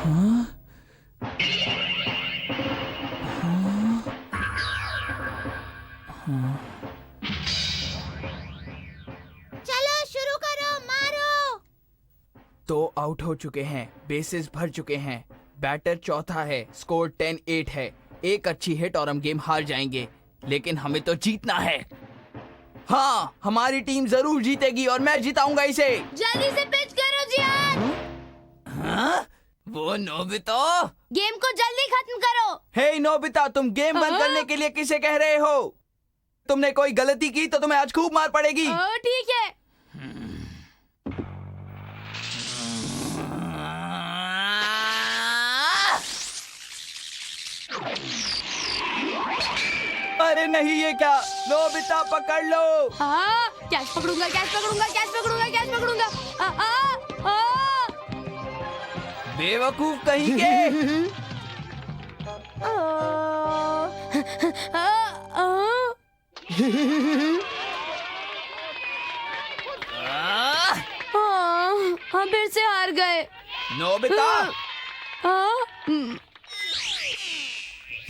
चलो शुरू करो, मारो। तो आउट हो चुके हैं, बेसेस भर चुके हैं, बैटर चौथा है, स्कोर 10-8 है। एक अच्छी हिट और हम गेम हार जाएंगे, लेकिन हमें तो जीतना है। हाँ, हमारी टीम जरूर जीतेगी और मैं जिताऊंगा इसे। जल्दी से पिच करो जियान। हाँ? वो नोबिता। गेम को जल्दी खत्म करो। हे नोबिता, तुम गेम बंद करने के लिए किसे कह रहे हो? तुमने कोई गलती की तो तुम्हें आज खूब मार पड़ेगी। ठीक है। अरे नहीं, ये क्या? नोबिता पकड़ लो। कैच पकड़ूंगा, कैच पकड़ूंगा, कैच पकड़ूंगा, कैच पकड़ूंगा। बेवकूफ कहीं के। हम फिर से हार गए। नोबिता,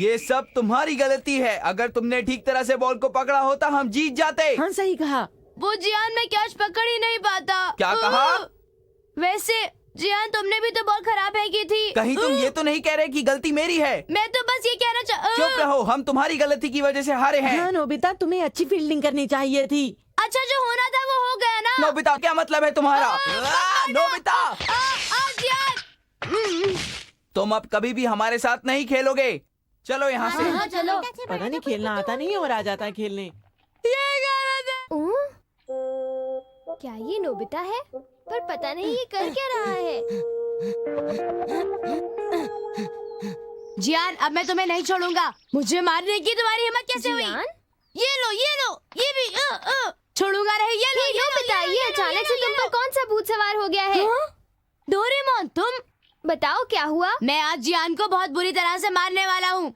ये सब तुम्हारी गलती है। अगर तुमने ठीक तरह से बॉल को पकड़ा होता हम जीत जाते। हाँ सही कहा। वो जियान में कैच पकड़ ही नहीं पाता। क्या कहा? वैसे जियान, तुमने भी तो बॉल खराब फेंकी थी। कहीं तुम ये तो नहीं कह रहे कि गलती मेरी है? मैं तो बस ये कहना चुप रहो, हम तुम्हारी गलती की वजह से हारे हैं। हाँ नोबिता, तुम्हें अच्छी फील्डिंग करनी चाहिए थी। अच्छा, जो होना था वो हो गया ना। नोबिता, क्या मतलब है तुम्हारा? नोबिता, जियान। तुम अब कभी भी हमारे साथ नहीं खेलोगे। चलो यहाँ से। हाँ, चलो। पता नहीं खेलना आता नहीं है और आ जाता है खेलने। ये गलत है। क्या ये नोबिता है? पर पता नहीं ये कर क्या रहा है। जियान, अब मैं तुम्हें नहीं छोड़ूंगा। मुझे मारने की तुम्हारी हिम्मत कैसे हुई? ये लो, ये लो, ये भी। छोड़ूंगा नहीं। ये लो, ये बताइए, अचानक से तुम पर कौन सा भूत सवार हो गया है? डोरेमोन, तुम बताओ क्या हुआ? मैं आज जियान को बहुत बुरी तरह से मारने वाला हूँ।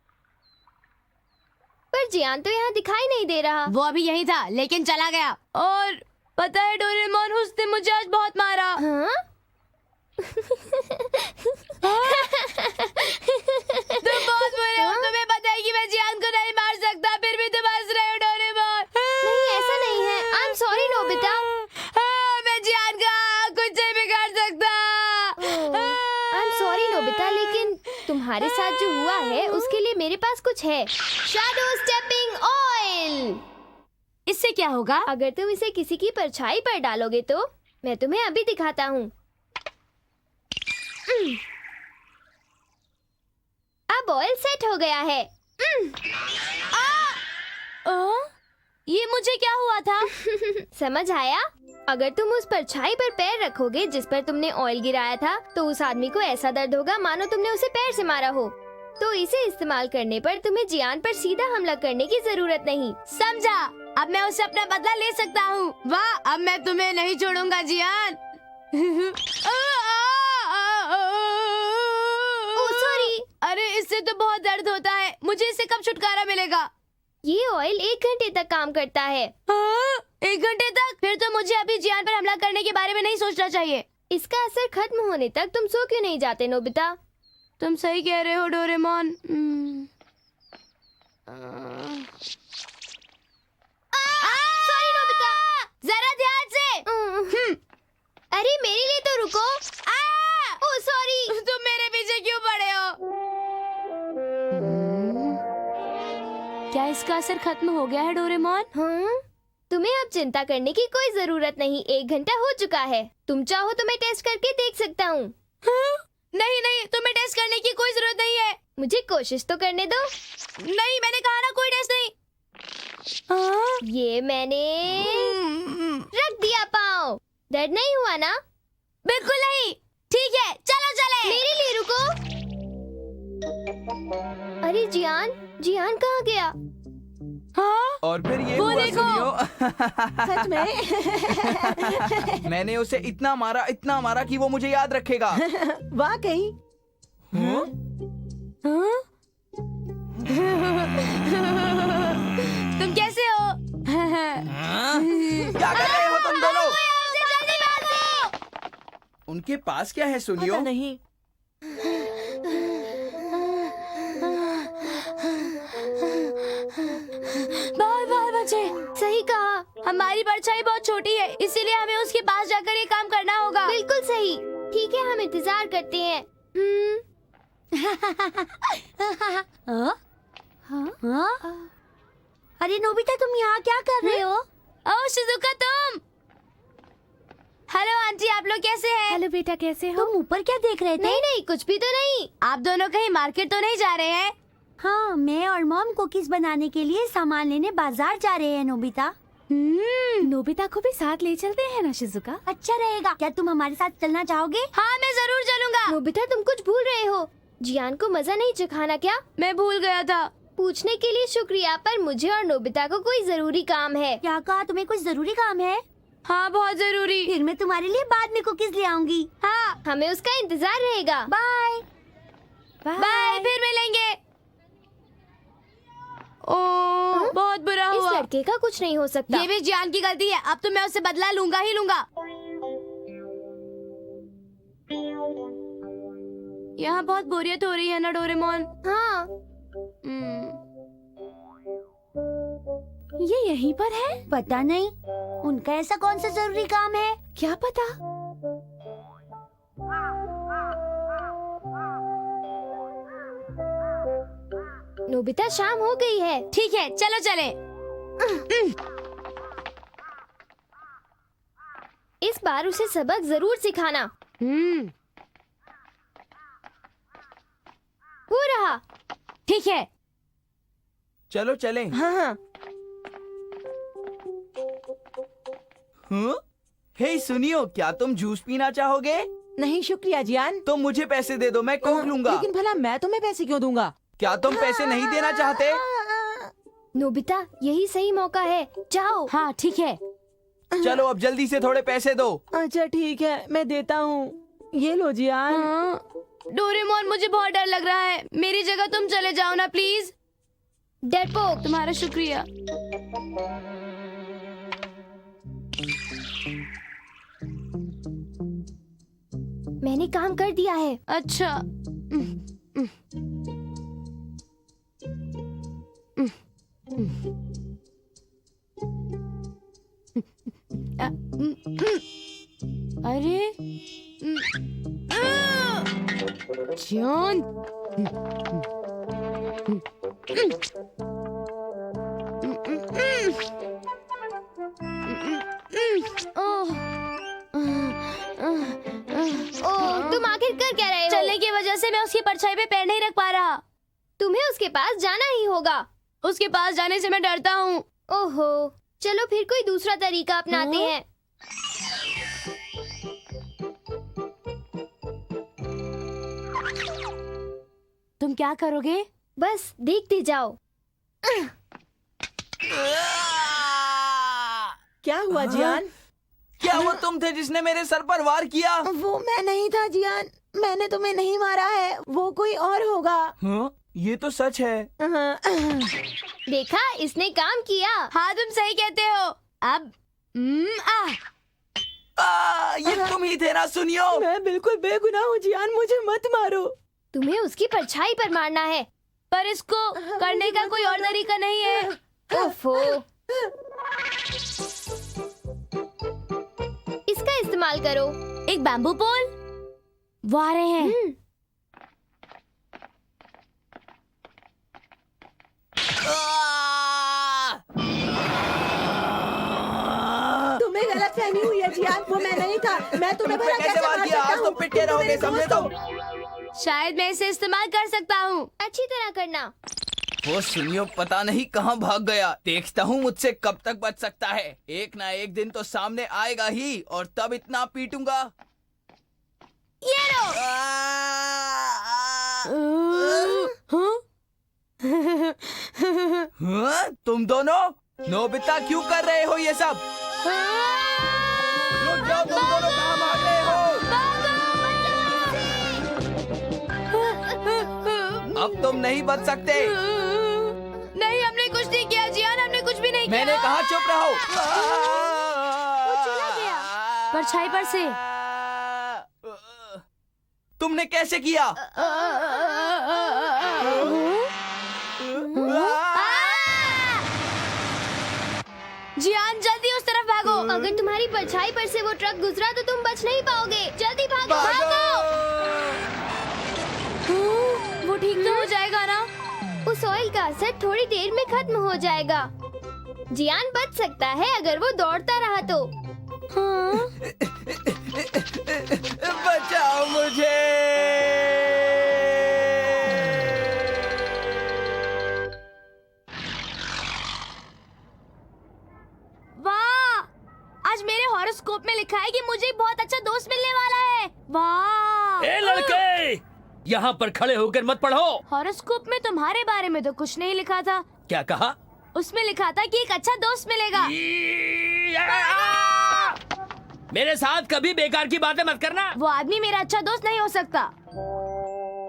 पर जियान तो यहाँ दिखाई नहीं दे रहा। वो अभी यही था, लेकिन चला गया। और पता है डोरेमोन, उसने मुझे आज बहुत मारा। हाँ? तुम बहुत बुरे हो। तुम्हें पता है कि मैं जियान को नहीं मार सकता, फिर भी तुम हंस रहे हो डोरेमोन। नहीं, ऐसा नहीं है। आई एम सॉरी नोबिता। मैं जियान का कुछ नहीं बिगाड़ सकता। आई एम सॉरी नोबिता, लेकिन तुम्हारे साथ जो हुआ है उसके लिए मेरे पास कुछ है। Shadow stepping oil. इससे क्या होगा? अगर तुम इसे किसी की परछाई पर डालोगे तो मैं तुम्हें अभी दिखाता हूँ। अब ऑयल सेट हो गया है। ये मुझे क्या हुआ था? समझ आया? अगर तुम उस परछाई पर पैर रखोगे जिस पर तुमने ऑयल गिराया था, तो उस आदमी को ऐसा दर्द होगा मानो तुमने उसे पैर से मारा हो। तो इसे इस्तेमाल करने पर तुम्हें जियान पर सीधा हमला करने की जरूरत नहीं। समझा? अब मैं उससे अपना बदला ले सकता हूँ। वाह, अब मैं तुम्हें नहीं छोड़ूंगा जियान। Oh sorry. अरे, इससे तो बहुत दर्द होता है। मुझे इससे कब छुटकारा मिलेगा? ये ऑयल 1 घंटे तक काम करता है। 1 घंटे तक? फिर तो मुझे अभी जियान पर हमला करने के बारे में नहीं सोचना चाहिए। इसका असर खत्म होने तक तुम सो क्यों नहीं जाते नोबिता? तुम सही कह रहे हो डोरेमोन। Sorry Nobita. जरा ध्यान से। अरे मेरे लिए तो रुको। Oh sorry. तुम मेरे पीछे क्यों पड़े हो? क्या इसका असर खत्म हो गया है डोरेमोन? हाँ, तुम्हें अब चिंता करने की कोई जरूरत नहीं। 1 घंटा हो चुका है। तुम चाहो तो मैं टेस्ट करके देख सकता हूँ। नहीं नहीं, तुम्हें टेस्ट करने की कोई जरूरत नहीं है। मुझे कोशिश तो करने दो। नहीं, मैंने कहा ना, कोई टेस्ट नहीं। ये मैंने रख दिया पाँव। दर्द नहीं हुआ ना? बिल्कुल नहीं। ठीक है, चलो चले। मेरे लिए रुको। अरे जियान, जियान कहाँ गया? हाँ? और फिर ये वो हुआ, देखो। सच में? मैंने उसे इतना मारा कि वो मुझे याद रखेगा। वाकई? हाँ? तुम कैसे हो? क्या कर रहे हो तुम दोनों? जल्दी भागो। उनके पास क्या है सुनियो? पता नहीं। हमारी परछाई बहुत छोटी है, इसीलिए हमें उसके पास जाकर ये काम करना होगा। बिल्कुल सही। ठीक है, हम इंतजार करते हैं। अरे नोबिता, तुम यहाँ क्या कर रहे हो? ओह शिजुका, तुम। हेलो आंटी, आप लोग कैसे हैं? हेलो बेटा, कैसे हो? तुम ऊपर क्या देख रहे थे? नहीं नहीं, कुछ भी तो नहीं। आप दोनों कहीं मार्केट तो नहीं जा रहे हैं? हाँ, मैं और मॉम कुकीज बनाने के लिए सामान लेने बाजार जा रहे हैं नोबिता। नोबिता को भी साथ ले चलते हैं ना शिजुका? अच्छा रहेगा। क्या तुम हमारे साथ चलना चाहोगे? हाँ, मैं जरूर चलूंगा। नोबिता, तुम कुछ भूल रहे हो। जियान को मजा नहीं चखाना क्या? मैं भूल गया था। पूछने के लिए शुक्रिया, पर मुझे और नोबिता को कोई जरूरी काम है। क्या कहा? तुम्हें कुछ जरूरी काम है? हाँ, बहुत जरूरी। फिर मैं तुम्हारे लिए बाद में कुकीज ले आऊंगी। हाँ, हमें उसका इंतजार रहेगा। बाय। बाय, फिर मिलेंगे। ओह, बहुत बुरा हुआ। इस लड़के का कुछ नहीं हो सकता। ये भी जियान की गलती है। अब तो मैं उससे बदला लूंगा ही लूंगा। यहाँ बहुत बोरियत हो रही है ना डोरेमोन? हाँ। ये यहीं पर है? पता नहीं, उनका ऐसा कौन सा जरूरी काम है? क्या पता। नोबिता, शाम हो गई है। ठीक है, चलो चले। इस बार उसे सबक जरूर सिखाना। हो रहा। ठीक है, चलो चले। हाँ हाँ। हे सुनियो, क्या तुम जूस पीना चाहोगे? नहीं शुक्रिया जियान। तो मुझे पैसे दे दो, मैं कोक लूंगा। लेकिन भला मैं तुम्हें पैसे क्यों दूंगा? क्या तुम पैसे नहीं देना चाहते? नोबिता, यही सही मौका है। जाओ। हाँ, ठीक है। चलो अब जल्दी से थोड़े पैसे दो। अच्छा ठीक है, मैं देता हूँ। ये लो जियान। डोरेमोन, मुझे बहुत डर लग रहा है। मेरी जगह तुम चले जाओ ना प्लीज। डरपोक, तुम्हारा शुक्रिया। मैंने काम कर दिया है। अच्छा। अरे जॉन, तुम आखिर कर क्या रहे हो? चलने की वजह से मैं उसकी परछाई पे पैर नहीं रख पा रहा। तुम्हें उसके पास जाना ही होगा। उसके पास जाने से मैं डरता हूँ। ओहो, चलो फिर कोई दूसरा तरीका अपनाते हैं। तुम क्या करोगे? बस देखते जाओ। क्या हुआ जियान? क्या वो तुम थे जिसने मेरे सर पर वार किया? वो मैं नहीं था जियान, मैंने तुम्हें नहीं मारा है, वो कोई और होगा। हाँ, ये तो सच है। देखा, इसने काम किया। हाँ, तुम सही कहते हो। अब ये तुम ही थे ना सुनियो? मैं बिल्कुल बेगुनाह हूँ जियान, मुझे मत मारो। तुम्हें उसकी परछाई पर मारना है, पर इसको करने का कोई और तरीका नहीं है। ओफो। इसका इस्तेमाल करो। एक बैम्बू पोल। वो आ रहे हैं। तुम्हें गलतफहमी हुई है जियान, वो मैं नहीं था। मैं तुम्हें भला कैसे मार सकता आज तो हूँ? पिटे रहोगे, समझे तो? शायद मैं इसे इस्तेमाल कर सकता हूँ। अच्छी तरह करना। वो सुनियो पता नहीं कहाँ भाग गया। देखता हूँ मुझसे कब तक बच सकता है। एक ना एक दिन तो सामने आएगा ही, और तब इतना पीटूंगा। ये लो। हाँ? तुम दोनों नोबिता क्यों कर रहे हो ये सब? रुक जाओ, तुम दोनों कहाँ भाग रहे हो? अब तुम नहीं बच सकते। नहीं, हमने कुछ नहीं किया जियान, हमने कुछ भी नहीं किया। मैंने कहा चुप रहो। वो चला गया परछाई पर से। तुमने कैसे किया? जियान, जल्दी उस अगर तुम्हारी परछाई पर से वो ट्रक गुजरा तो तुम बच नहीं पाओगे। जल्दी भागो भागो। वो ठीक तो हो जाएगा ना? उस ऑयल का असर थोड़ी देर में खत्म हो जाएगा। जियान बच सकता है अगर वो दौड़ता रहा तो। बचाओ मुझे। वाह! आज मेरे हॉरोस्कोप में लिखा है कि मुझे बहुत अच्छा दोस्त मिलने वाला है। वाह! ए लड़के, यहाँ पर खड़े होकर मत पढ़ो। हॉरोस्कोप में तुम्हारे बारे में तो कुछ नहीं लिखा था। क्या कहा? उसमें लिखा था कि एक अच्छा दोस्त मिलेगा। मेरे साथ कभी बेकार की बातें मत करना। वो आदमी मेरा अच्छा दोस्त नहीं हो सकता।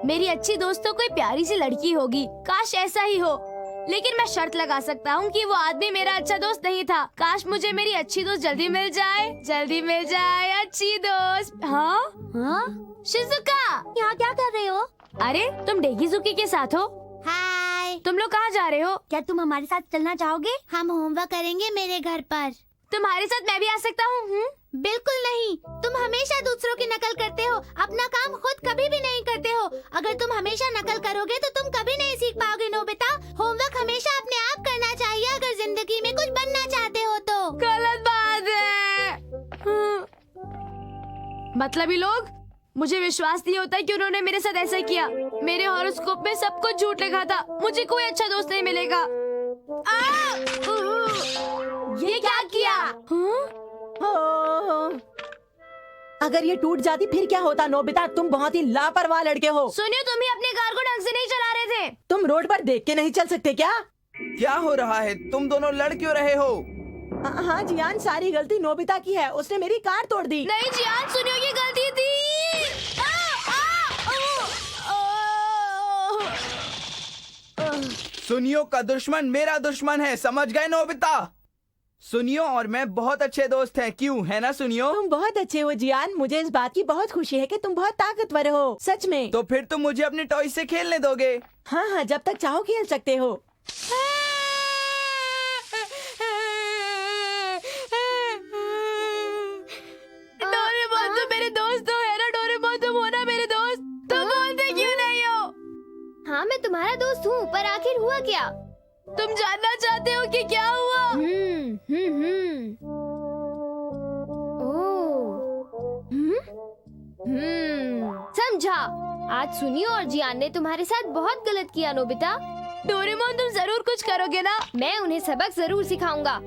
मेरी अच्छी दोस्त तो कोई प्यारी सी लड़की होगी। काश ऐसा ही हो, लेकिन मैं शर्त लगा सकता हूँ कि वो आदमी मेरा अच्छा दोस्त नहीं था। काश मुझे मेरी अच्छी दोस्त जल्दी मिल जाए, जल्दी मिल जाए अच्छी दोस्त। हाँ हाँ, शिजुका यहाँ क्या कर रहे हो? अरे तुम डेगिजुकी के साथ हो? हाय, तुम लोग कहाँ जा रहे हो? क्या तुम हमारे साथ चलना चाहोगे? हम होमवर्क करेंगे मेरे घर पर। तुम्हारे साथ मैं भी आ सकता हूँ? बिल्कुल नहीं, तुम हमेशा दूसरों की नकल करते हो, अपना काम खुद कभी भी नहीं करते हो। अगर तुम हमेशा नकल करोगे तो तुम कभी नहीं सीख पाओगे नोबिता। होमवर्क हमेशा अपने आप करना चाहिए अगर जिंदगी में कुछ बनना चाहते हो तो। गलत बात है। मतलबी लोग, मुझे विश्वास नहीं होता कि उन्होंने मेरे साथ ऐसा किया। मेरे हॉरोस्कोप में सब कुछ झूठ लिखा था। मुझे कोई अच्छा दोस्त नहीं मिलेगा। ये क्या किया? अगर ये टूट जाती फिर क्या होता नोबिता? तुम बहुत ही लापरवाह लड़के हो। सुनियो, तुम ही अपने कार को ढंग से नहीं चला रहे थे। तुम रोड पर देख के नहीं चल सकते क्या? क्या हो रहा है? तुम दोनों लड़ क्यों रहे हो? हाँ जियान, सारी गलती नोबिता की है। उसने मेरी कार तोड़ दी। नहीं जियान, सुनियो, ये गलती थी। सुनियो का दुश्मन मेरा दुश्मन है, समझ गए नोबिता? सुनियो और मैं बहुत अच्छे दोस्त हैं, क्यों है ना सुनियो? तुम बहुत अच्छे हो जियान। मुझे इस बात की बहुत खुशी है कि तुम बहुत ताकतवर हो, सच में। तो फिर तुम मुझे अपने टॉय से खेलने दोगे? हाँ हाँ, जब तक चाहो खेल सकते हो। डोरेमोन, तुम मेरे दोस्त हो, है ना? डोरेमोन, तुम हो ना मेरे दोस्त? तुम बोलते क्यों नहीं हो? हाँ मैं तुम्हारा दोस्त हूँ, पर आखिर हुआ क्या? तुम जानना चाहते हो कि क्या हुआ? समझा। आज सुनियो और जियान ने तुम्हारे साथ बहुत गलत किया नोबिता। डोरेमोन, तुम जरूर कुछ करोगे ना? मैं उन्हें सबक जरूर सिखाऊंगा।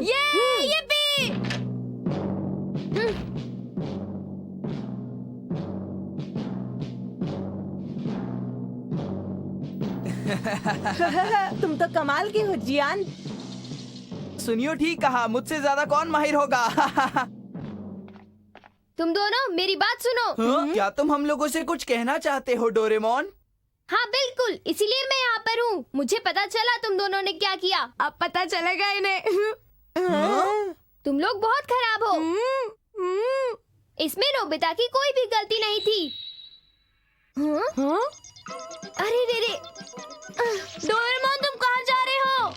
ये तुम तो कमाल के हो जियान। सुनियो ठीक कहा, मुझसे ज्यादा कौन माहिर होगा? तुम दोनों मेरी बात सुनो। हाँ? क्या तुम हम लोगों से कुछ कहना चाहते हो डोरेमोन? हाँ बिल्कुल, इसीलिए मैं यहाँ पर हूँ। मुझे पता चला तुम दोनों ने क्या किया। अब पता चलेगा इन्हें। तुम लोग बहुत खराब हो। इसमें नोबिता की कोई भी गलती नहीं थी। हाँ? अरे रे रे। डोरेमोन, तुम कहाँ जा रहे हो?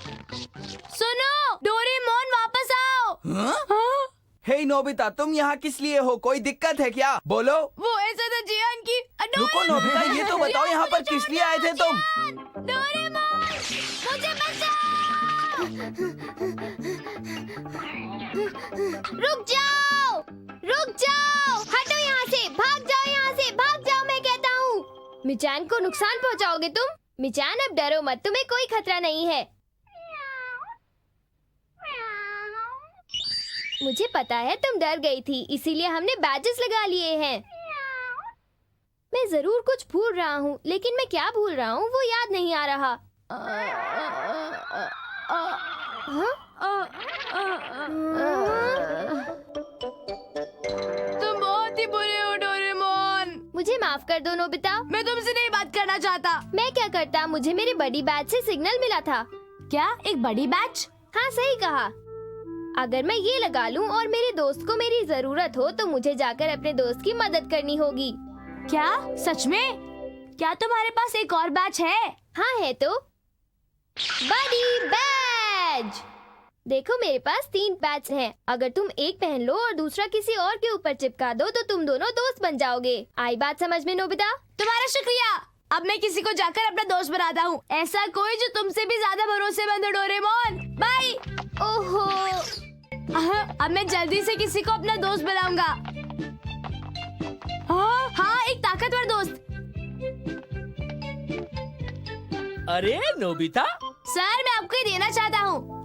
सुनो, डोरेमोन वापस आओ। हाँ? हे नोबिता, तुम यहाँ किस लिए हो? कोई दिक्कत है क्या? बोलो। वो ऐसा था जियान की। रुको नोबिता, ये तो बताओ यहाँ पर किस लिए आए थे तुम? डोरेमोन, मुझे बचाओ। रुक जाओ, रुक जाओ, हटो यहाँ से, भाग जाओ यहाँ से, भाग जाओ मैं कहता हूँ। मिचान को नुकसान पहुँचाओगे तुम। मिचान अब डरो मत, तुम्हें कोई खतरा नहीं है। मुझे पता है तुम डर गई थी, इसीलिए हमने बैजेस लगा लिए हैं। मैं जरूर कुछ भूल रहा हूँ, लेकिन मैं क्या भूल रहा हूँ वो याद नहीं आ रहा। तुम बहुत ही बुरे हो डोरेमोन। मुझे माफ कर दो नोबिता। मैं तुमसे नहीं बात करना चाहता। मैं क्या करता, मुझे मेरे बड़ी बैच से सिग्नल मिला था। क्या? एक बड़ी बैच? हाँ सही कहा। अगर मैं ये लगा लूं और मेरे दोस्त को मेरी जरूरत हो तो मुझे जाकर अपने दोस्त की मदद करनी होगी। क्या? सच में? क्या तुम्हारे पास एक और बैच है? हाँ है तो। बड़ी बैज, देखो मेरे पास 3 बैच हैं। अगर तुम एक पहन लो और दूसरा किसी और के ऊपर चिपका दो तो तुम दोनों दोस्त बन जाओगे। आई बात समझ में नोबिता? तुम्हारा शुक्रिया। अब मैं किसी को जाकर अपना दोस्त बनाता हूँ, ऐसा कोई जो तुमसे भी ज्यादा भरोसेमंद हो डोरेमोन। बाय। ओहो, अब मैं जल्दी से किसी को अपना दोस्त बनाऊंगा। हाँ, एक ताकतवर दोस्त। अरे नोबिता, सर मैं आपको ही देना चाहता हूँ।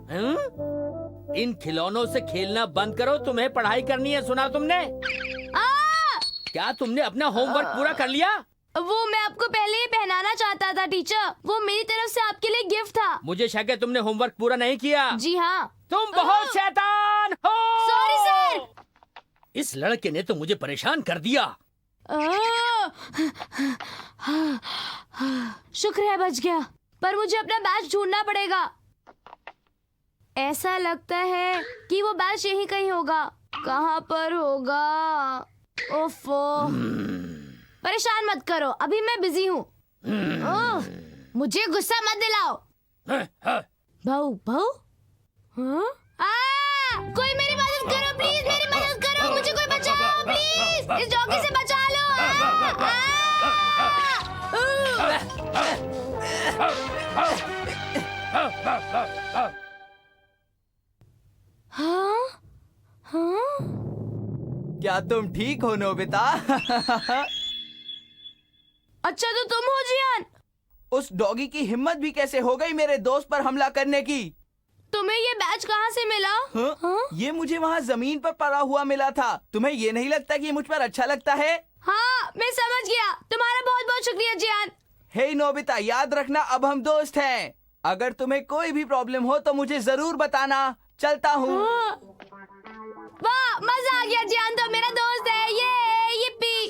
इन खिलौनों से खेलना बंद करो, तुम्हें पढ़ाई करनी है, सुना तुमने? क्या तुमने अपना होमवर्क पूरा कर लिया? वो मैं आपको पहले ही पहनाना चाहता था टीचर, वो मेरी तरफ से आपके लिए गिफ्ट था। मुझे शक है तुमने होमवर्क पूरा नहीं किया। जी हाँ। तुम बहुत शैतान हो। Sorry sir. इस लड़के ने तो मुझे परेशान कर दिया। शुक्र है बच गया, पर मुझे अपना बैच ढूंढना पड़ेगा। ऐसा लगता है कि वो बैच यहीं कहीं होगा। कहाँ पर होगा? ओफो, परेशान मत करो, अभी मैं बिजी हूँ। मुझे गुस्सा मत दिलाओ। भाऊ भाऊ, कोई मेरी मदद करो प्लीज, मेरी मदद करो, मुझे कोई बचाओ प्लीज, इस डॉगी से बचा लो। हाँ हाँ, क्या तुम ठीक हो नोबिता? अच्छा तो तुम हो जियान? उस डॉगी की हिम्मत भी कैसे हो गई मेरे दोस्त पर हमला करने की? तुम्हें ये बैच कहाँ से मिला? हाँ? ये मुझे वहाँ जमीन पर पड़ा हुआ मिला था। तुम्हें ये नहीं लगता कि ये मुझ पर अच्छा लगता है? हाँ मैं समझ गया, तुम्हारा बहुत बहुत शुक्रिया जियान। हे नोबिता, याद रखना अब हम दोस्त हैं। अगर तुम्हें कोई भी प्रॉब्लम हो तो मुझे जरूर बताना। चलता हूँ। वाह मजा आ गया, जियान तो मेरा दोस्त है। ये yippee।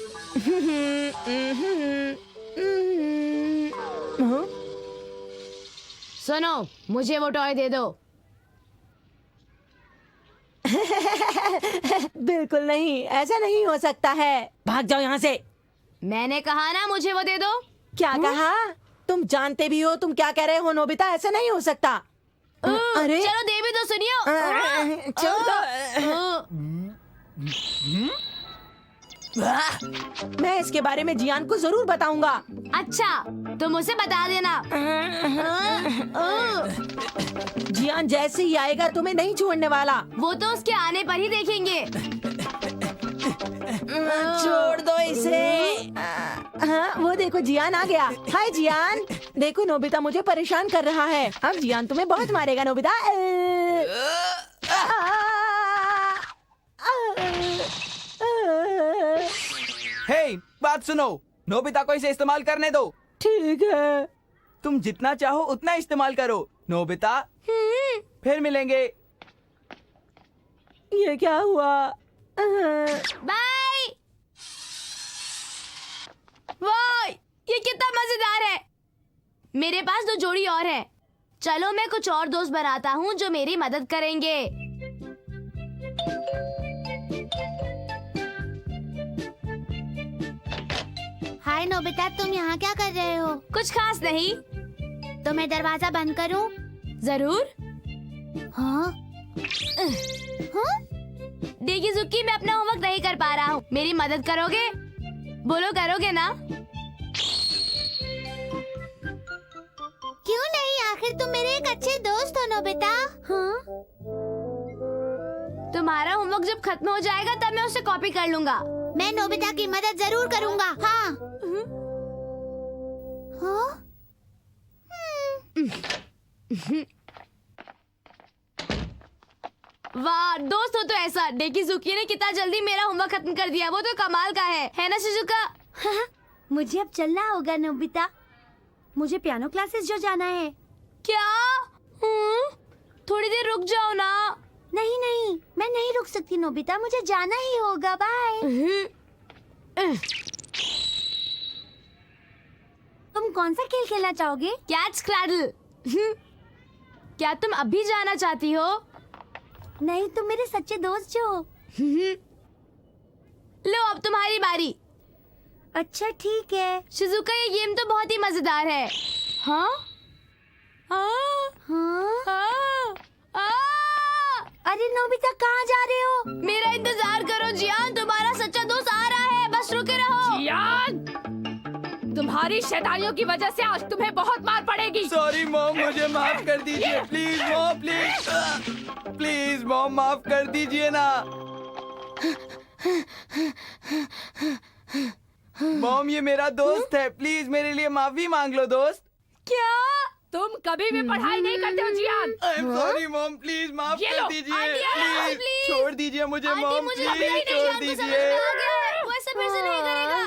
सुनो, मुझे वो टॉय दे दो। बिल्कुल नहीं, ऐसा नहीं हो सकता है। भाग जाओ यहाँ से। मैंने कहा ना मुझे वो दे दो। क्या कहा? तुम जानते भी हो तुम क्या कह रहे हो नोबिता, ऐसा नहीं हो सकता। अरे चलो दे भी तो सुनियो। छोड़ दो। मैं इसके बारे में जियान को जरूर बताऊंगा। अच्छा तुम उसे बता देना। जियान जैसे ही आएगा तुम्हें नहीं छोड़ने वाला। वो तो उसके आने पर ही देखेंगे। छोड़ दो इसे। हाँ, वो देखो जियान आ गया। हाय जियान, देखो नोबिता मुझे परेशान कर रहा है। अब जियान तुम्हें बहुत मारेगा नोबिता। हे, बात सुनो, नोबिता को इसे इस्तेमाल करने दो। ठीक है। तुम जितना चाहो उतना इस्तेमाल करो नोबिता। फिर मिलेंगे। ये क्या हुआ? बाय। वाह, ये कितना मजेदार है। मेरे पास 2 जोड़ी और है। चलो मैं कुछ और दोस्त बनाता हूँ जो मेरी मदद करेंगे। हाय नोबिता, तुम यहाँ क्या कर रहे हो? कुछ खास नहीं। तो मैं दरवाजा बंद करूँ? जरूर। हाँ? हाँ? डेगिजुकी, मैं अपना होमवर्क नहीं कर पा रहा हूँ, मेरी मदद करोगे? बोलो करोगे ना? क्यों नहीं, आखिर तुम मेरे एक अच्छे दोस्त हो नोबिता। हाँ? तुम्हारा होमवर्क जब खत्म हो जाएगा तब मैं उसे कॉपी कर लूंगा। मैं नोबिता की मदद जरूर करूँगा। हाँ? हाँ? वाह, दोस्त हो तो ऐसा। डेकिजुकी ने कितना जल्दी मेरा होमवर्क खत्म कर दिया, वो तो कमाल का है ना शिजुका? मुझे अब चलना होगा नोबिता, मुझे पियानो क्लासेस जो जाना है। क्या? थोड़ी देर रुक जाओ ना। नहीं नहीं, मैं नहीं रुक सकती नोबिता, मुझे जाना ही होगा। बाय। तुम कौन सा खेल खेलना चाहोगे? Catch cradle. क्या तुम अभी जाना चाहती हो? नहीं, तुम मेरे सच्चे दोस्त जो हो। लो अब तुम्हारी बारी। अच्छा ठीक है। शिजुका, ये गेम तो बहुत ही मजेदार है। हाँ? हाँ? हाँ? हाँ? अरे नोबिता कहाँ जा रहे हो? मेरा इंतजार करो जियान, तुम्हारा सच्चा दोस्त आ रहा है, बस रुके रहो। जियान, तुम्हारी शैतानियों की वजह से आज तुम्हें बहुत मार पड़ेगी। सॉरी मॉम, मुझे माफ कर दीजिए please mom, please please mom, माफ कर दीजिए ना। मॉम, ये मेरा दोस्त है, प्लीज मेरे लिए माफी मांग लो दोस्त। क्या? तुम कभी भी पढ़ाई नहीं करते हो Gian. I am sorry mom, please माफ ये कर लो, दीजिए, आंटी, प्लीज छोड़ दीजिए मुझे आंटी, मॉम, मुझे प्लीज अभी छोड़ समझ में दीजिए। आ गया है, वो ऐसा फिर से नहीं करेगा।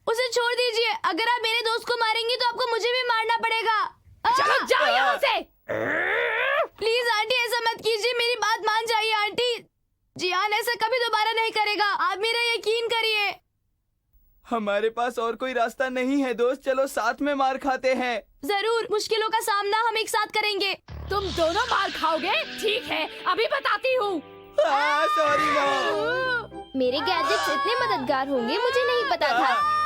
उसे छोड़ दीजिए, अगर आप मेरे दोस्त को मारेंगी तो आपको मुझे भी मारना पड़ेगा। चलो जाओ यहाँ से। प्लीज आंटी ऐसा मत कीजिए, मेरी बात मान जाइए आंटी। जियान ऐसा कभी दोबारा नहीं करेगा, आप मेरा यकीन करिए। हमारे पास और कोई रास्ता नहीं है दोस्त, चलो साथ में मार खाते हैं। जरूर, मुश्किलों का सामना हम एक साथ करेंगे। तुम दोनों मार खाओगे? ठीक है, अभी बताती हूँ। Sorry mom. मेरे गैजेट्स इतने मददगार होंगे मुझे नहीं पता था।